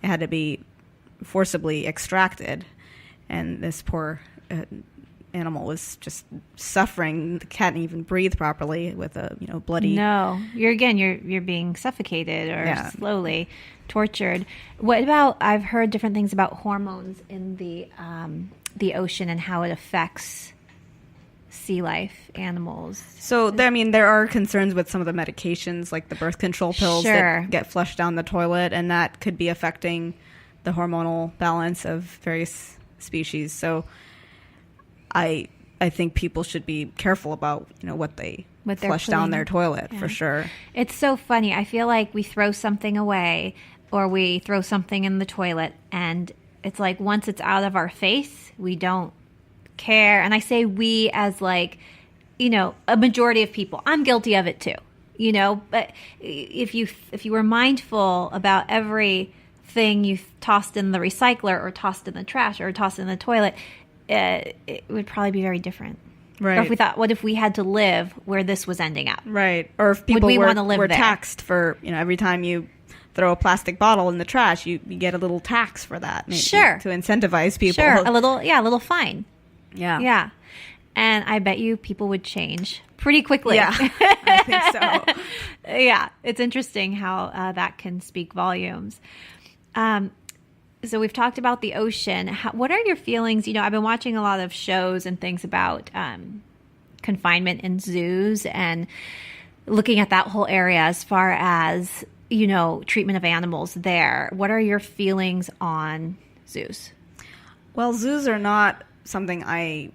had to be forcibly extracted, and this poor animal was just suffering. The cat didn't even breathe properly with a bloody. No, you're being suffocated or slowly tortured. What about? I've heard different things about hormones in the ocean and how it affects sea life animals. So, there are concerns with some of the medications, like the birth control pills that get flushed down the toilet, and that could be affecting the hormonal balance of various species. So, I think people should be careful about what they flush down their toilet, for sure. It's so funny. I feel like we throw something away or we throw something in the toilet, and it's like once it's out of our face, we don't care. And I say we as like, a majority of people. I'm guilty of it too, but if you were mindful about everything you tossed in the recycler or tossed in the trash or tossed in the toilet, it would probably be very different. Right. Or if we thought, what if we had to live where this was ending up? Right. Or if people were taxed for, every time you throw a plastic bottle in the trash, you get a little tax for that. Maybe, sure. To incentivize people. Sure. A little fine. Yeah. Yeah. And I bet you people would change pretty quickly. Yeah, I think so. Yeah. It's interesting how that can speak volumes. So we've talked about the ocean. What are your feelings? I've been watching a lot of shows and things about confinement in zoos and looking at that whole area as far as, treatment of animals there. What are your feelings on zoos? Well, zoos are not something I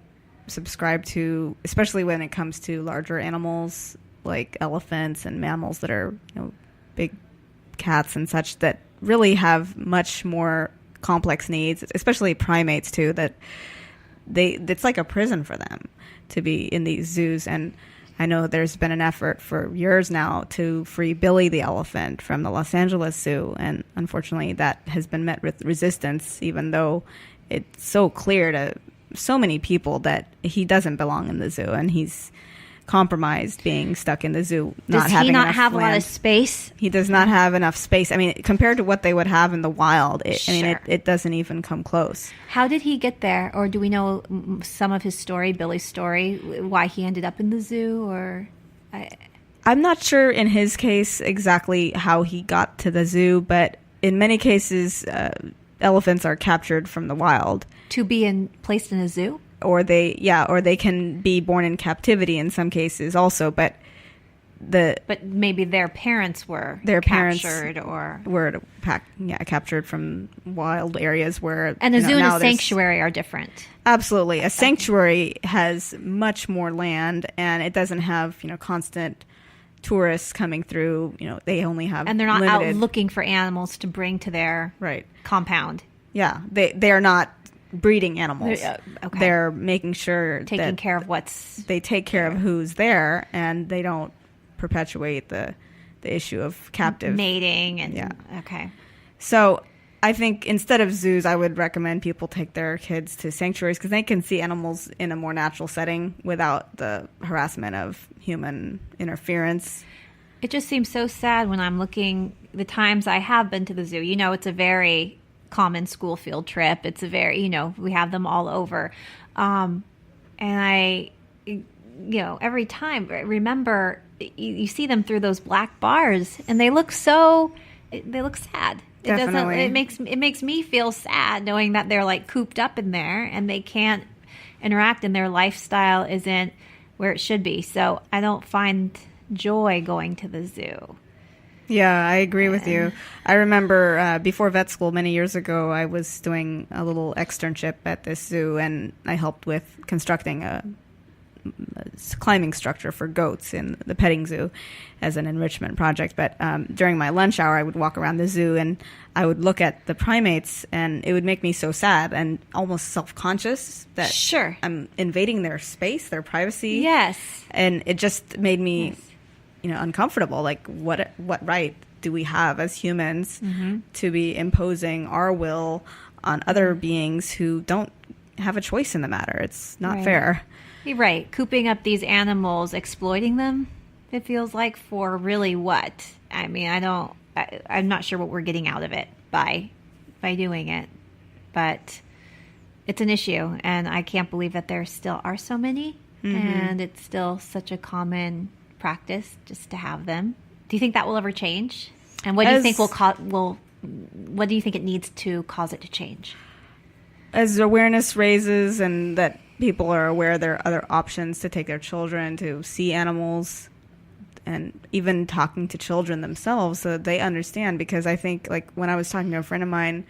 subscribe to, especially when it comes to larger animals like elephants and mammals that are, big cats and such that really have much more complex needs, especially primates too, that it's like a prison for them to be in these zoos. And I know there's been an effort for years now to free Billy the elephant from the Los Angeles Zoo, and unfortunately that has been met with resistance, even though it's so clear to so many people that he doesn't belong in the zoo, and he's compromised being stuck in the zoo. Does he not have a lot of space? He does not have enough space. Compared to what they would have in the wild, it doesn't even come close. How did he get there? Or do we know some of his story, Billy's story, why he ended up in the zoo? Or I'm not sure in his case exactly how he got to the zoo, but in many cases, elephants are captured from the wild. To be placed in a zoo? Or they can be born in captivity in some cases also, but maybe their parents were captured or were captured from wild areas where. And a zoo and a sanctuary are different. Absolutely, a sanctuary has much more land, and it doesn't have constant tourists coming through. They only have, and they're not limited out looking for animals to bring to their compound. Yeah, they are not breeding animals. Okay. They're making sure taking care of they take care of who's there, and they don't perpetuate the issue of captive mating and okay. So I think instead of zoos, I would recommend people take their kids to sanctuaries because they can see animals in a more natural setting without the harassment of human interference. It just seems so sad when I'm looking the times I have been to the zoo. It's a very common school field trip. It's a very, we have them all over. And I, every time remember you see them through those black bars and they look sad. Definitely. It makes me feel sad knowing that they're like cooped up in there and they can't interact and their lifestyle isn't where it should be. So I don't find joy going to the zoo. Yeah, I agree with you. I remember before vet school many years ago, I was doing a little externship at this zoo, and I helped with constructing a climbing structure for goats in the petting zoo as an enrichment project. But during my lunch hour, I would walk around the zoo, and I would look at the primates, and it would make me so sad and almost self-conscious that I'm invading their space, their privacy. Yes. And it just made me... uncomfortable. Like, what right do we have as humans to be imposing our will on other beings who don't have a choice in the matter? It's not fair. You're right. Cooping up these animals, exploiting them, it feels like, for really what? I'm not sure what we're getting out of it by by doing it. But it's an issue, and I can't believe that there still are so many, and it's still such a common practice just to have them. Do you think that will ever change? And what do you think what do you think it needs to cause it to change? As awareness raises and that people are aware there are other options to take their children to see animals, and even talking to children themselves so that they understand. Because I think, like, when I was talking to a friend of mine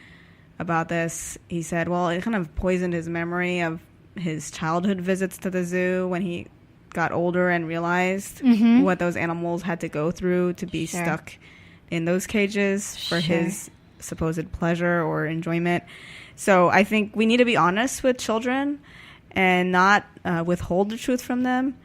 about this, he said, well, it kind of poisoned his memory of his childhood visits to the zoo when he got older and realized what those animals had to go through to be stuck in those cages for his supposed pleasure or enjoyment. So I think we need to be honest with children and not withhold the truth from them,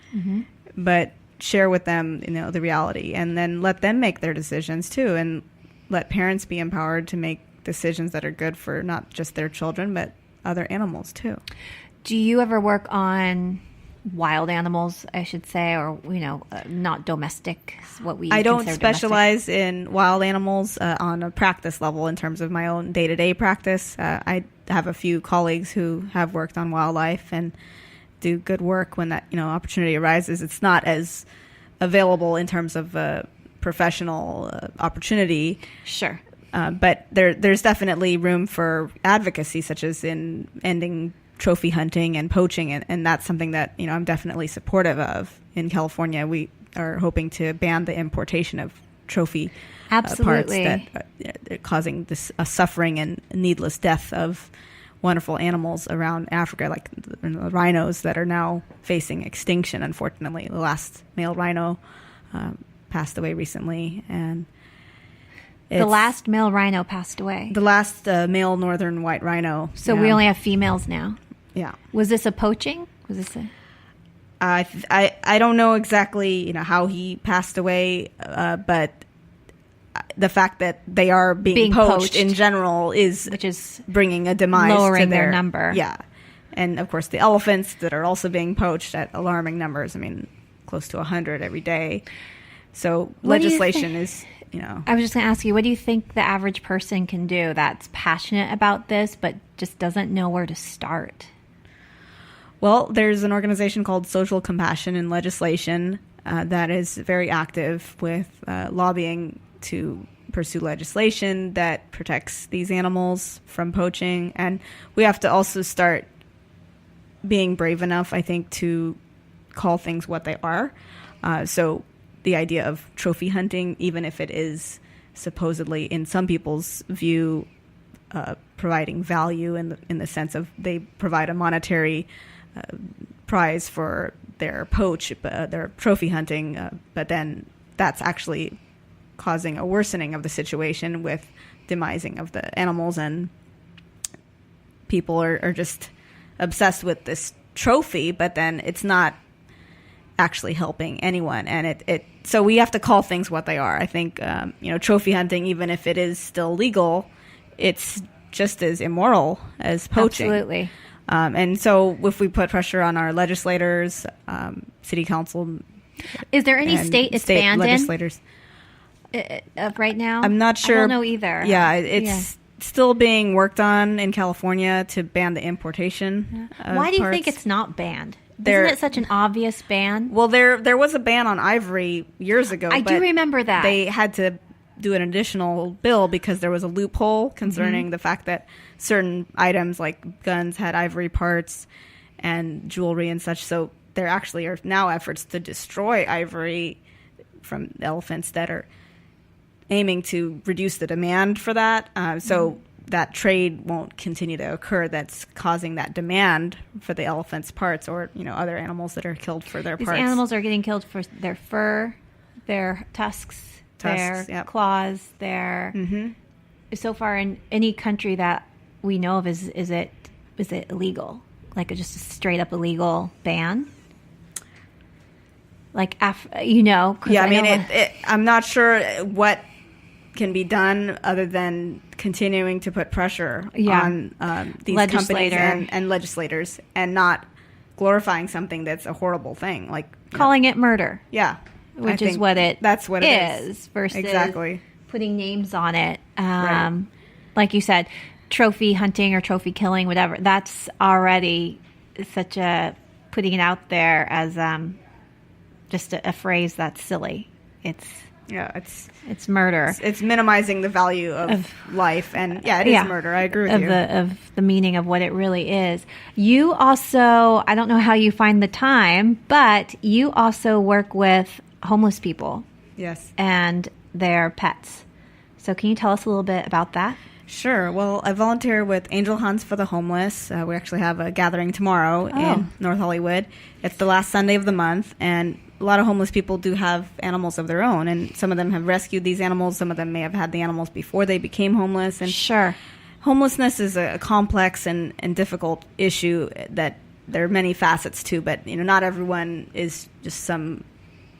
but share with them, the reality, and then let them make their decisions too, and let parents be empowered to make decisions that are good for not just their children, but other animals too. Do you ever work on wild animals, I should say, or, not domestic, what we I don't consider specialize in wild animals on a practice level in terms of my own day-to-day practice. I have a few colleagues who have worked on wildlife and do good work when that, opportunity arises. It's not as available in terms of professional opportunity. Sure. But there's definitely room for advocacy, such as in ending trophy hunting and poaching, and that's something that I'm definitely supportive of. In California, we are hoping to ban the importation of trophy parts that are causing this suffering and needless death of wonderful animals around Africa, like the rhinos that are now facing extinction. Unfortunately, the last male rhino passed away recently, and the last male rhino passed away. The last male northern white rhino. So we only have females now. Yeah. Was this a poaching? Was this a? I don't know exactly how he passed away, but the fact that they are being poached in general is bringing a demise, lowering to their number. Yeah, and of course the elephants that are also being poached at alarming numbers. I mean, close to 100 every day. So legislation is. I was just going to ask you, what do you think the average person can do that's passionate about this but just doesn't know where to start? Well, there's an organization called Social Compassion in Legislation that is very active with lobbying to pursue legislation that protects these animals from poaching. And we have to also start being brave enough, I think, to call things what they are. So the idea of trophy hunting, even if it is supposedly, in some people's view, providing value in the sense of they provide a monetary prize for their their trophy hunting, but then that's actually causing a worsening of the situation with demising of the animals, and people are just obsessed with this trophy, but then it's not actually helping anyone. And so we have to call things what they are. I think, trophy hunting, even if it is still legal, it's just as immoral as poaching. Absolutely. And so if we put pressure on our legislators, city council, is there any state banned legislators right now? I'm not sure. I don't know either. Yeah, it's still being worked on in California to ban the importation. Why do you think it's not banned? Isn't it such an obvious ban? Well, there was a ban on ivory years ago. I do remember that. They had to do an additional bill because there was a loophole concerning the fact that certain items like guns had ivory parts and jewelry and such. So there actually are now efforts to destroy ivory from elephants that are aiming to reduce the demand for that. So that trade won't continue to occur. That's causing that demand for the elephant's parts, or other animals that are killed for their parts. These animals are getting killed for their fur, their tusks, their claws, their. So far, in any country that we know of, is it illegal? Like just a straight up illegal ban? Like Yeah, I mean, I'm not sure what can be done other than continuing to put pressure on these companies and legislators, and not glorifying something that's a horrible thing, like calling it murder. Yeah, which is what it that's what it is versus exactly putting names on it. Right. Like you said, trophy hunting or trophy killing, whatever. That's already such a putting it out there as just a phrase that's silly. It's murder. It's minimizing the value of life, and it is murder. I agree with you. Of the meaning of what it really is. You also, I don't know how you find the time, but you also work with homeless people. Yes. And their pets. So can you tell us a little bit about that? Sure. Well, I volunteer with Angel Hunts for the Homeless. We actually have a gathering tomorrow in North Hollywood. It's the last Sunday of the month, and a lot of homeless people do have animals of their own, and some of them have rescued these animals. Some of them may have had the animals before they became homeless. And sure. Homelessness is a complex and difficult issue that there are many facets to, but not everyone is just some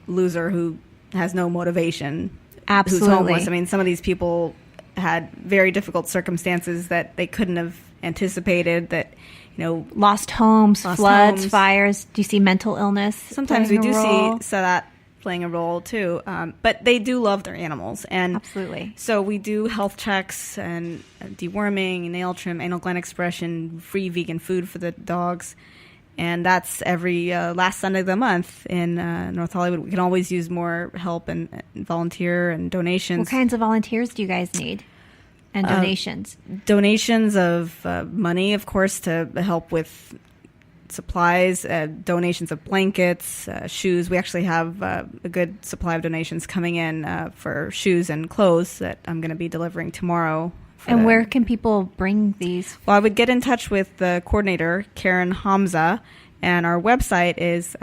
loser who has no motivation. Absolutely. Who's homeless. I mean, some of these people had very difficult circumstances that they couldn't have anticipated, that lost homes, floods, fires. Do you see mental illness? Sometimes we do see that playing a role too, but they do love their animals, and absolutely. So we do health checks and deworming, nail trim, anal gland expression, free vegan food for the dogs, and that's every last Sunday of the month in North Hollywood. We can always use more help and volunteer and donations. What kinds of volunteers do you guys need? And donations? Donations of money, of course, to help with supplies, donations of blankets, shoes. We actually have a good supply of donations coming in for shoes and clothes that I'm going to be delivering tomorrow. And where can people bring these? Well, I would get in touch with the coordinator, Karen Hamza, and our website is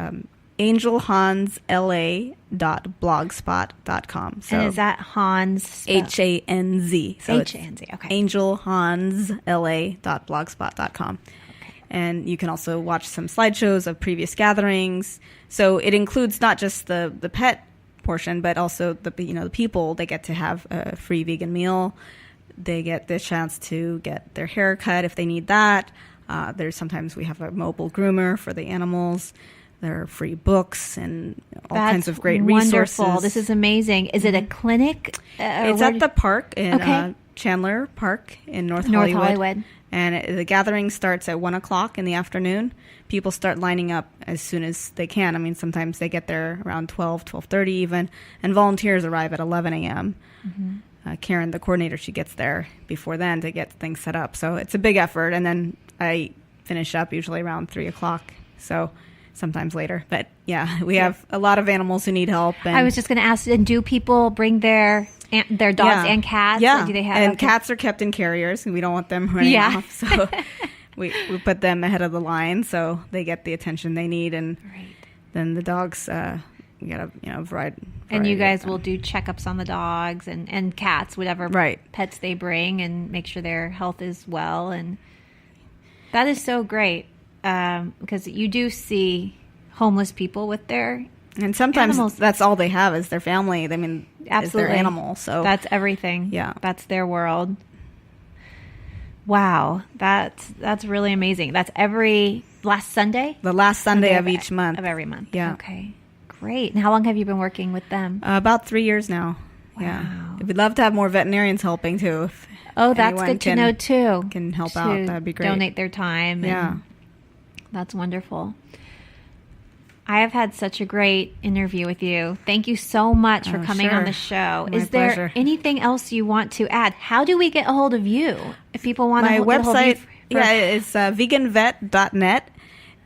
angelhansla.blogspot.com. So, and is that Hans? Hanz. So Hanz, okay. angelhansla.blogspot.com. And you can also watch some slideshows of previous gatherings. So it includes not just the pet portion, but also the people. They get to have a free vegan meal. They get the chance to get their hair cut if they need that. Sometimes we have a mobile groomer for the animals. There are free books and all kinds of great resources. Wonderful. This is amazing. Is it a clinic? It's at the park in Chandler Park in North Hollywood. And the gathering starts at 1 o'clock in the afternoon. People start lining up as soon as they can. I mean, sometimes they get there around 12:30 even. And volunteers arrive at 11 a.m. Mm-hmm. Karen, the coordinator, she gets there before then to get things set up. So it's a big effort. And then I finish up usually around 3 o'clock. So sometimes later. But yeah, we have a lot of animals who need help. And I was just going to ask, and do people bring their dogs and cats? Yeah, or do they have, and cats are kept in carriers, and we don't want them running off. So we put them ahead of the line so they get the attention they need. And then the dogs, we got a variety. And you guys will do checkups on the dogs and cats, whatever pets they bring, and make sure their health is well. And that is so great. Because you do see homeless people with their sometimes that's all they have is their family. I mean, is their animal. So that's everything. Yeah, that's their world. Wow, that's really amazing. That's every last Sunday. The last Sunday of each month of every month. Yeah. Okay, great. And how long have you been working with them? About 3 years now. Wow. Yeah, we'd love to have more veterinarians helping too. That's good to know too. Can help out. That'd be great. Donate their time. Yeah. That's wonderful. I have had such a great interview with you. Thank you so much for coming on the show. My Is there pleasure. anything else you want to add? How do we get a hold of you if people want to My get a hold of you? website, it's veganvet.net,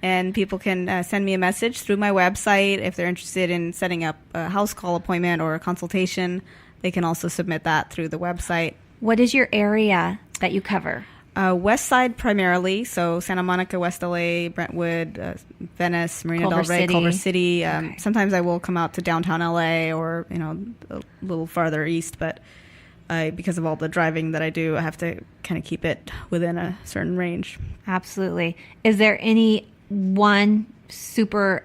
and people can send me a message through my website if they're interested in setting up a house call appointment or a consultation. They can also submit that through the website. What is your area that you cover? West Side primarily, so Santa Monica, West LA, Brentwood, Venice, Marina del Rey, Culver City. Sometimes I will come out to downtown LA or a little farther east, but because of all the driving that I do, I have to kind of keep it within a certain range. Absolutely. Is there any one super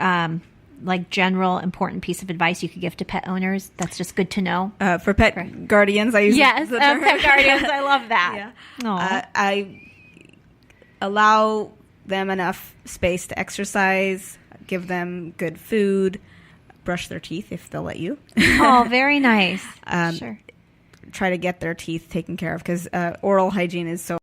general important piece of advice you could give to pet owners that's just good to know? For pet guardians, I use the term. Pet guardians. I love that. Yeah. I allow them enough space to exercise, give them good food, brush their teeth if they'll let you. Oh, very nice. Sure. Try to get their teeth taken care of because oral hygiene is so